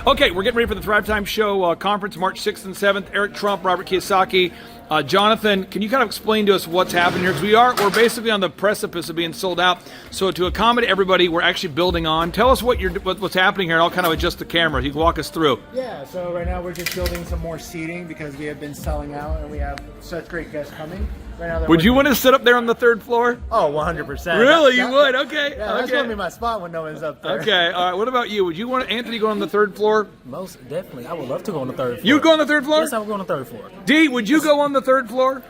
Okay, we're getting ready for the Thrivetime Show conference, March 6th and 7th. Eric Trump, Robert Kiyosaki. Jonathan, can you kind of explain to us what's happening here? Because we're basically on the precipice of being sold out. So to accommodate everybody, we're actually building on. Tell us what's happening here, and I'll kind of adjust the camera. You can walk us through. Yeah, so right now we're just building some more seating because we have been selling out and we have such great guests coming. Right now would you want to sit up there on the third floor? Oh, 100%. Really? You would? Okay. Yeah, that's going to be my spot when no one's up there. Okay. All right. What about you? Would you want Anthony go on the third floor? Most definitely. I would love to go on the third floor. You'd go on the third floor? Yes, I would go on the third floor. D, would you go on the third floor?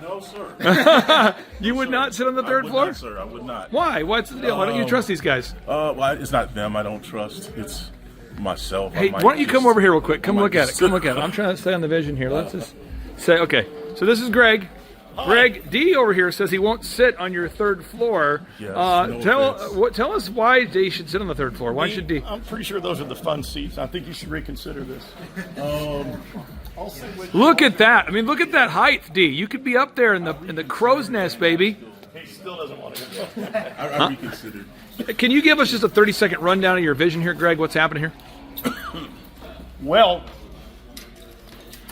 No, sir. You would not sit on the third floor? Not, sir. I would not. Why? What's the deal? Why don't you trust these guys? Well, it's not them I don't trust. It's myself. Hey, why don't you come over here real quick? Come look at it. Come look at it. I'm trying to stay on the vision here. Let's just say, okay. So this is Greg. Hi. Greg, D over here says he won't sit on your third floor. Yes, tell us why D should sit on the third floor. Why should D? I'm pretty sure those are the fun seats. I think you should reconsider this. I'll sit with Look at that. I mean, look at that height, D. You could be up there in the crow's nest, baby. He still doesn't want to go. I reconsidered. Can you give us just a 30-second rundown of your vision here, Greg? What's happening here? Well,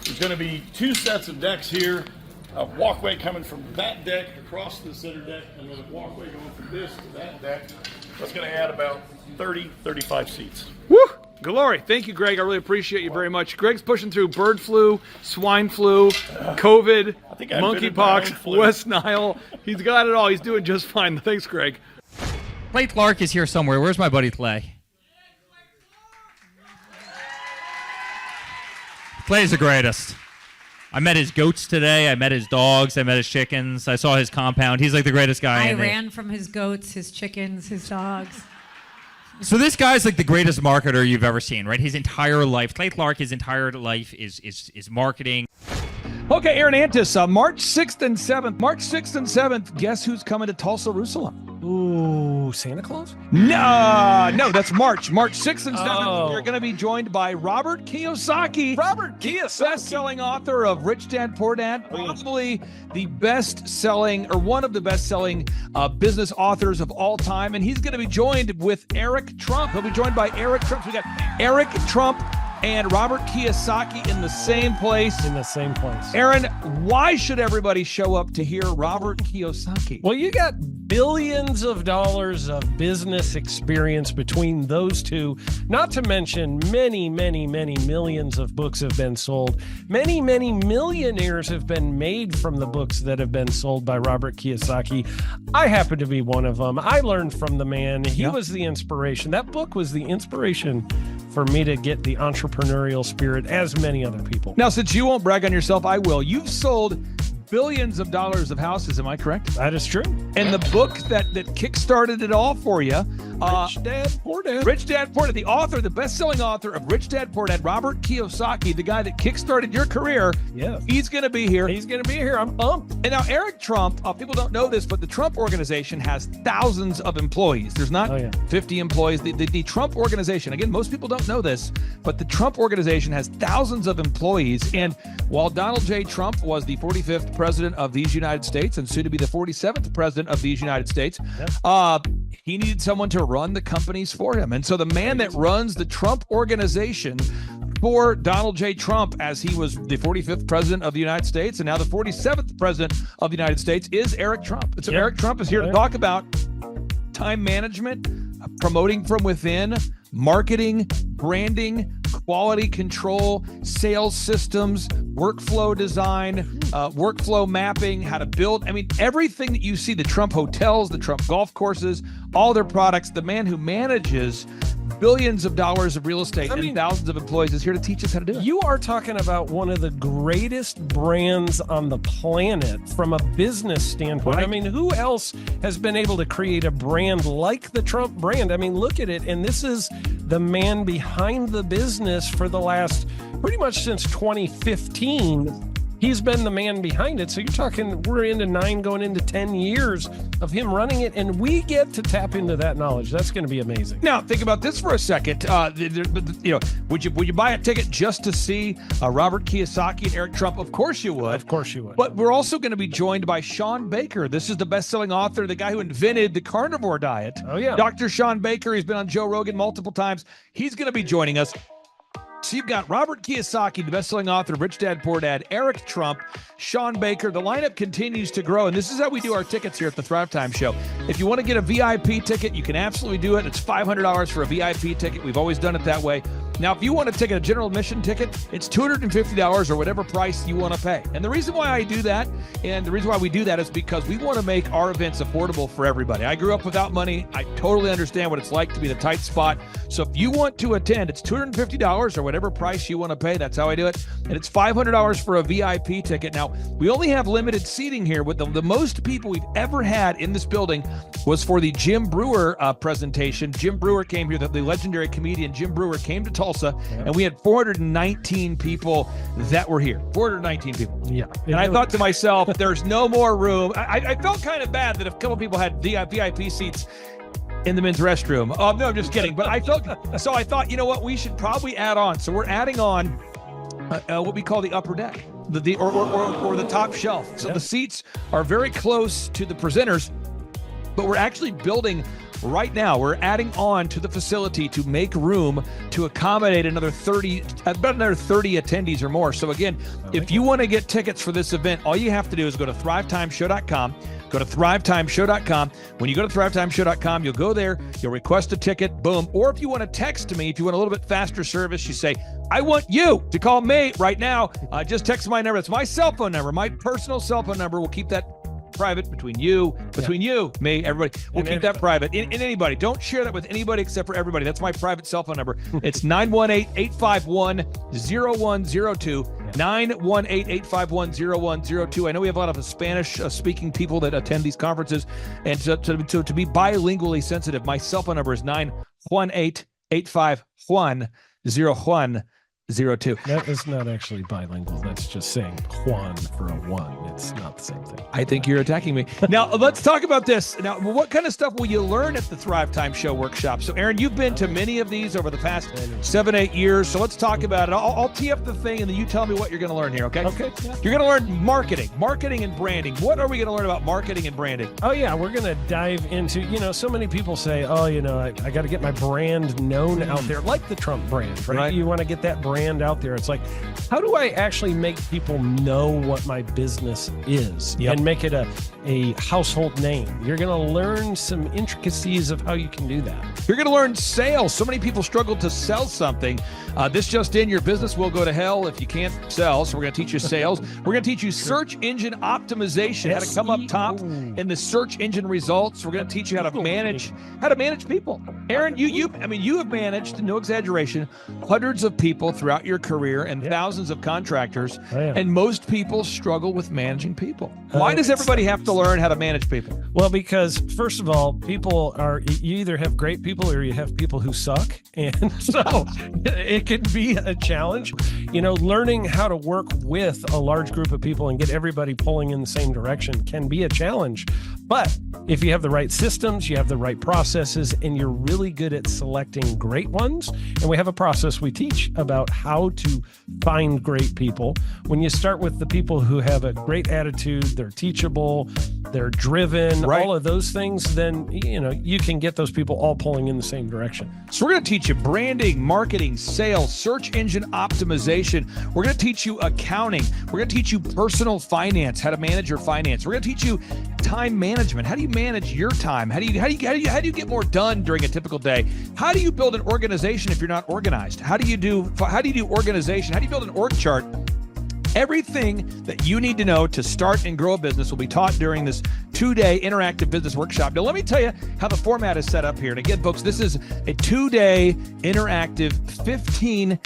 there's going to be two sets of decks here. A walkway coming from that deck across the center deck, and then a walkway going from this to that deck. That's going to add about 30, 35 seats. Woo! Glory. Thank you, Greg. I really appreciate you very much. Greg's pushing through bird flu, swine flu, COVID, I think I invented my own monkeypox, flu. West Nile. He's got it all. He's doing just fine. Thanks, Greg. Clay Clark is here somewhere. Where's my buddy Clay? Clay's the greatest. I met his goats today. I met his dogs. I met his chickens. I saw his compound. He's like the greatest guy. I ran from his goats, his chickens, his dogs. So this guy's like the greatest marketer you've ever seen, right? His entire life, Clay Clark, his entire life is marketing. Okay, Aaron Antis, March 6th and 7th. March 6th and 7th, guess who's coming to Tulsa, Jerusalem? Ooh, Santa Claus? No, that's March. March 6th and 7th, Oh. we're going to be joined by Robert Kiyosaki. Robert Kiyosaki. Best-selling author of Rich Dad, Poor Dad. Probably the best-selling, or one of the best-selling business authors of all time. And he's going to be joined with Eric Trump. He'll be joined by Eric Trump. So we got Eric Trump and Robert Kiyosaki in the same place. In the same place. Aaron, why should everybody show up to hear Robert Kiyosaki? Well, you got billions of dollars of business experience between those two, not to mention many, many, many millions of books have been sold. Many, many millionaires have been made from the books that have been sold by Robert Kiyosaki. I happen to be one of them. I learned from the man. He was the inspiration. That book was the inspiration for me to get the entrepreneurial spirit, as many other people. Now, since you won't brag on yourself, I will. You've sold billions of dollars of houses, am I correct? That is true. And the book that kickstarted it all for you, Rich Dad, Poor Dad. Rich Dad, Poor Dad, the author, the best-selling author of Rich Dad, Poor Dad, Robert Kiyosaki, the guy that kickstarted your career. Yeah. He's going to be here. He's going to be here. I'm pumped. And now Eric Trump, people don't know this, but the Trump organization has thousands of employees. There's not 50 employees. The Trump organization, again, most people don't know this, but the Trump organization has thousands of employees. And while Donald J. Trump was the 45th president of these United States and soon to be the 47th president of these United States, he needed someone to run the companies for him. And so the man that runs the Trump organization for Donald J. Trump, as he was the 45th president of the United States and now the 47th president of the United States, is Eric Trump. And so Eric Trump is here to talk about time management, promoting from within, marketing, branding, quality control, sales systems, workflow design, workflow mapping, how to build. I mean, everything that you see, the Trump hotels, the Trump golf courses, all their products, the man who manages billions of dollars of real estate and thousands of employees is here to teach us how to do it. You are talking about one of the greatest brands on the planet from a business standpoint. Right. I mean, who else has been able to create a brand like the Trump brand? I mean, look at it. And this is the man behind the business for the last pretty much since 2015. He's been the man behind it. So you're talking, we're into 9 going into 10 years of him running it, and we get to tap into that knowledge. That's going to be amazing. Now, think about this for a second. Would you buy a ticket just to see Robert Kiyosaki and Eric Trump? Of course you would. Of course you would. But we're also going to be joined by Sean Baker. This is the best-selling author, the guy who invented the carnivore diet. Oh, yeah. Dr. Sean Baker. He's been on Joe Rogan multiple times. He's going to be joining us. So you've got Robert Kiyosaki, the best-selling author of Rich Dad, Poor Dad, Eric Trump, Sean Baker. The lineup continues to grow, and this is how we do our tickets here at the Thrivetime Show. If you want to get a VIP ticket, you can absolutely do it. It's $500 for a VIP ticket. We've always done it that way. Now, if you want to take a general admission ticket, it's $250 or whatever price you want to pay. And the reason why I do that, and the reason why we do that is because we want to make our events affordable for everybody. I grew up without money. I totally understand what it's like to be in a tight spot. So if you want to attend, it's $250 or whatever price you want to pay. That's how I do it. And it's $500 for a VIP ticket. Now, we only have limited seating here. With the most people we've ever had in this building was for the Jim Brewer presentation. Jim Brewer came here, the legendary comedian Jim Brewer came to Tulsa, and we had 419 people that were here. 419 people. Yeah. And I thought to myself, there's no more room. I felt kind of bad that if a couple people had VIP seats in the men's restroom. Oh, no, I'm just kidding. But I thought, you know what, we should probably add on. So we're adding on what we call the upper deck, or the top shelf. So the seats are very close to the presenters, but we're actually building right now. We're adding on to the facility to make room to accommodate about another 30 attendees or more. So again, if you want to get tickets for this event, all you have to do is go to thrivetimeshow.com. Go to thrivetimeshow.com. When you go to thrivetimeshow.com, you'll go there, you'll request a ticket, boom. Or if you want to text me, if you want a little bit faster service, you say, I want you to call me right now. Just text my number. It's my cell phone number, my personal cell phone number. We'll keep that private between you, me, everybody. We'll keep that private. And anybody, don't share that with anybody except for everybody. That's my private cell phone number. It's 918-851-0102. 918-851-0102. I know we have a lot of Spanish-speaking people that attend these conferences, and to be bilingually sensitive, my cell phone number is 918-851-0102. That is not actually bilingual. That's just saying Juan for a one. It's not the same thing. I think you're attacking me. Now, let's talk about this. Now, what kind of stuff will you learn at the Thrivetime Show workshop? So, Aaron, you've been to many of these over the past 7-8 years. So let's talk about it. I'll tee up the thing, and then you tell me what you're going to learn here, okay? Okay. Yeah. You're going to learn marketing and branding. What are we going to learn about marketing and branding? Oh, yeah. We're going to dive into, so many people say, I got to get my brand known out there, like the Trump brand, right? You want to get that brand out there. It's like, how do I actually make people know what my business is and make it a household name? You're going to learn some intricacies of how you can do that. You're going to learn sales. So many people struggle to sell something. This just in, your business will go to hell if you can't sell. So we're going to teach you sales. We're going to teach you search engine optimization, how to come up top in the search engine results. We're going to teach you how to manage people. Aaron, you have managed, no exaggeration, hundreds of people throughout your career and thousands of contractors. And most people struggle with managing people. Why does everybody have to learn how to manage people? Well, because first of all, you either have great people or you have people who suck. And so it can be a challenge. Learning how to work with a large group of people and get everybody pulling in the same direction can be a challenge. But if you have the right systems, you have the right processes, and you're really good at selecting great ones, and we have a process we teach about how to find great people. When you start with the people who have a great attitude, they're teachable, they're driven, all of those things, then you can get those people all pulling in the same direction. So we're going to teach you branding, marketing, sales, search engine optimization. We're going to teach you accounting. We're going to teach you personal finance, how to manage your finance. We're going to teach you time management. How do you manage your time? How do you get more done during a typical day? How do you build an organization if you're not organized? How do you do organization? How do you build an org chart? Everything that you need to know to start and grow a business will be taught during this 2-day interactive business workshop. Now, let me tell you how the format is set up here. And again, folks, this is a 2-day interactive 15.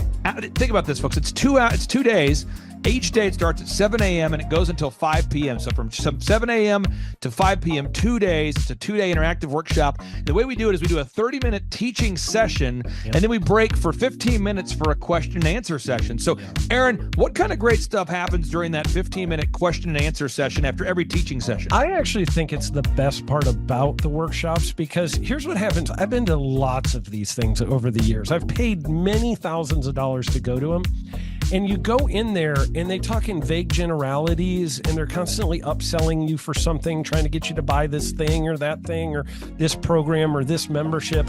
Think about this, folks. It's 2 days. Each day it starts at 7 a.m. and it goes until 5 p.m. So from 7 a.m. to 5 p.m., 2 days. It's a 2-day interactive workshop. The way we do it is we do a 30-minute teaching session, and then we break for 15 minutes for a question and answer session. So, Aaron, what kind of great stuff happens during that 15-minute question and answer session after every teaching session? I actually think it's the best part about the workshops, because here's what happens. I've been to lots of these things over the years. I've paid many thousands of dollars to go to them. And you go in there and they talk in vague generalities, and they're constantly upselling you for something, trying to get you to buy this thing or that thing or this program or this membership.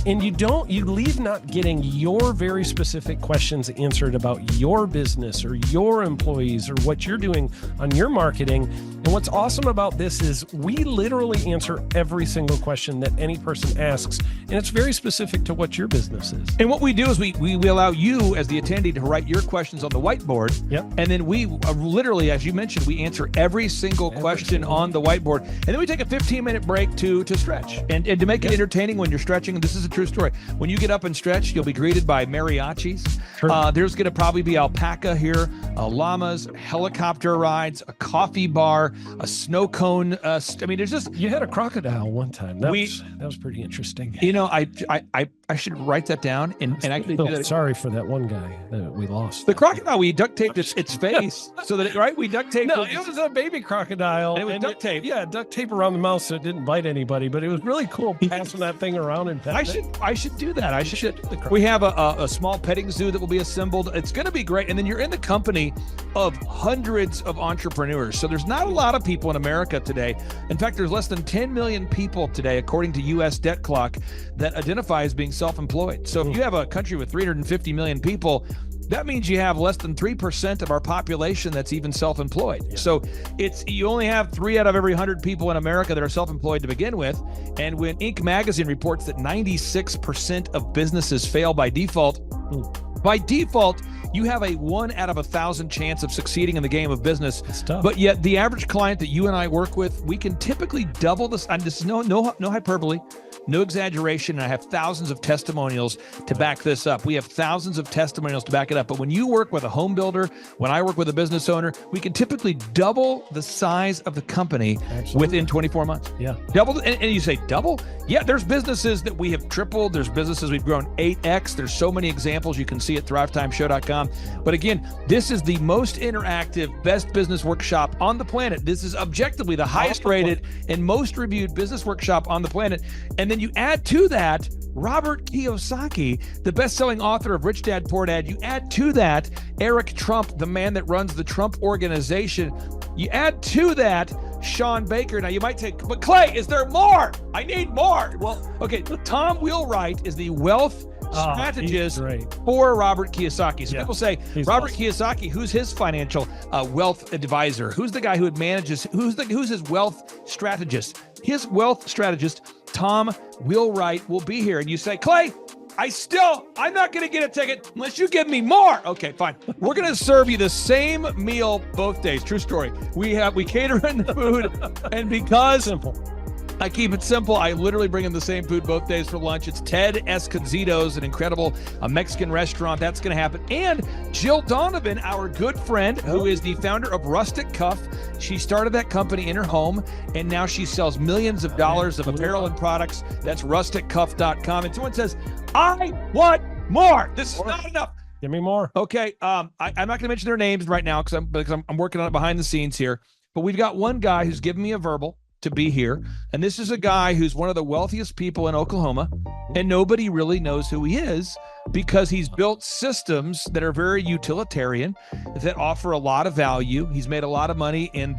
And you leave not getting your very specific questions answered about your business or your employees or what you're doing on your marketing. And what's awesome about this is we literally answer every single question that any person asks, and it's very specific to what your business is. And what we do is we allow you as the attendee to write your questions on the whiteboard. Yep. And then we literally, as you mentioned, we answer every single question on the whiteboard. And then we take a 15-minute break to stretch and to make it entertaining when you're stretching. And this is a true story. When you get up and stretch, you'll be greeted by mariachis. Sure. There's going to probably be alpaca here, llamamas, helicopter rides, a coffee bar, a snow cone. There's just... You had a crocodile one time. That was pretty interesting. You know, I should write that down and actually do that. Sorry for that one guy that we lost. The crocodile, we duct taped its face so that we duct taped. No, it was a baby crocodile. And it was duct tape. Yeah, duct tape around the mouth so it didn't bite anybody. But it was really cool passing that thing around and I should do that. I should. We have a small petting zoo that will be assembled. It's going to be great. And then you're in the company of hundreds of entrepreneurs. So there's not a lot of people in America today. In fact, there's less than 10 million people today, according to U.S. Debt Clock, that identify as being self-employed. So if you have a country with 350 million people, that means you have less than 3% of our population that's even self-employed. Yeah. So you only have 3 out of every 100 people in America that are self-employed to begin with. And when Inc. magazine reports that 96% of businesses fail by default, you have a 1 out of 1,000 chance of succeeding in the game of business. It's tough. But yet the average client that you and I work with, we can typically double this. And this is no hyperbole, no exaggeration. And I have thousands of testimonials to back this up. We have thousands of testimonials to back it up. But when you work with a home builder, when I work with a business owner, we can typically double the size of the company within 24 months. Yeah. Double. And you say double? Yeah, there's businesses that we have tripled. There's businesses we've grown 8x. There's so many examples you can see at thrivetimeshow.com. But again, this is the most interactive, best business workshop on the planet. This is objectively the highest rated and most reviewed business workshop on the planet. And then you add to that Robert Kiyosaki, the best-selling author of Rich Dad, Poor Dad. You add to that Eric Trump, the man that runs the Trump Organization. You add to that Sean Baker. Now you might say, but Clay, is there more? I need more. Well, okay, Tom Wheelwright is the wealth strategist for Robert Kiyosaki. So people say, Robert Kiyosaki, who's his financial wealth advisor? Who's the guy who manages, who's his wealth strategist? His wealth strategist, Tom Wheelwright, will be here. And you say, Clay, I'm not going to get a ticket unless you give me more. Okay, fine. We're going to serve you the same meal both days. True story. We cater in the food, and because I keep it simple, I literally bring in the same food both days for lunch. It's Ted Escondido's, an incredible Mexican restaurant. That's going to happen. And Jill Donovan, our good friend, who is the founder of Rustic Cuff. She started that company in her home, and now she sells millions of dollars of apparel and products. That's rusticcuff.com. And someone says, I want more. This is not enough. Give me more. Okay. I'm not going to mention their names right now because I'm working on it behind the scenes here. But we've got one guy who's given me a verbal to be here. And this is a guy who's one of the wealthiest people in Oklahoma, and nobody really knows who he is because he's built systems that are very utilitarian, that offer a lot of value. He's made a lot of money in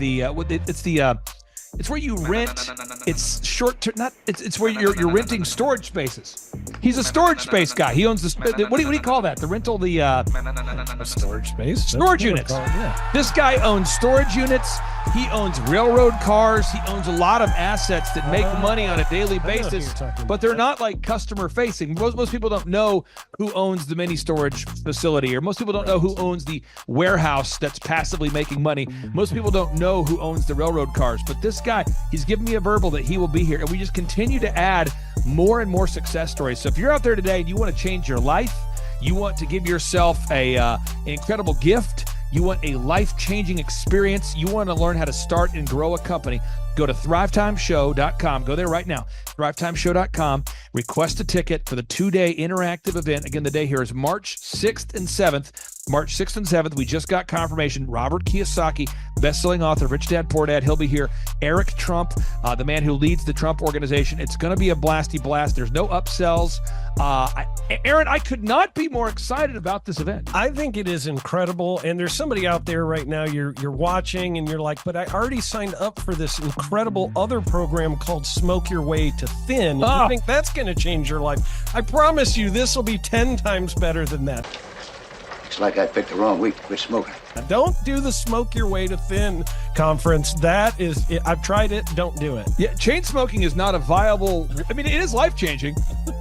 it's where you rent. It's short term. It's where you're renting storage spaces. He's a storage space guy. He owns what do you call that? The rental, storage space. Storage units. This guy owns storage units. He owns railroad cars. He owns a lot of assets that make money on a daily basis, but they're not like customer facing. Most people don't know who owns the mini storage facility, or most people don't know who owns the warehouse that's passively making money. Most people don't know who owns the railroad cars, but this guy, he's given me a verbal that he will be here, and we just continue to add more and more success stories. So if you're out there today and you want to change your life, you want to give yourself an incredible gift, you want a life-changing experience, you want to learn how to start and grow a company, go to thrivetimeshow.com. Go there right now, thrivetimeshow.com. Request a ticket for the 2-day interactive event. Again, the day here is March 6th and 7th. March 6th and 7th. We just got confirmation. Robert Kiyosaki, best-selling author, Rich Dad, Poor Dad. He'll be here. Eric Trump, the man who leads the Trump Organization. It's going to be a blasty blast. There's no upsells. Aaron, I could not be more excited about this event. I think it is incredible. And there's somebody out there right now, you're watching and you're like, but I already signed up for this incredible other program called Smoke Your Way to Thin. I think that's going to change your life. I promise you this will be 10 times better than that. Looks like I picked the wrong week to quit smoking. Don't do the Smoke Your Way to Thin conference. That is, I've tried it. Don't do it. Yeah, chain smoking is not a viable. I mean, it is life-changing.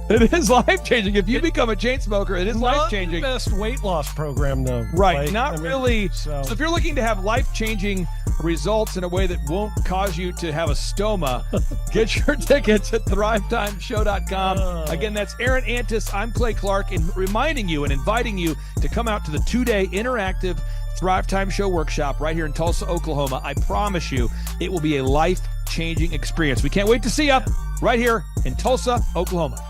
It is life-changing. If you become a chain smoker, it is life-changing. Not the best weight loss program, though. Right, really. So if you're looking to have life-changing results in a way that won't cause you to have a stoma, get your tickets at thrivetimeshow.com. Again, that's Aaron Antis. I'm Clay Clark, and reminding you and inviting you to come out to the 2-day interactive Thrive Time Show workshop right here in Tulsa, Oklahoma. I promise you, it will be a life-changing experience. We can't wait to see you right here in Tulsa, Oklahoma.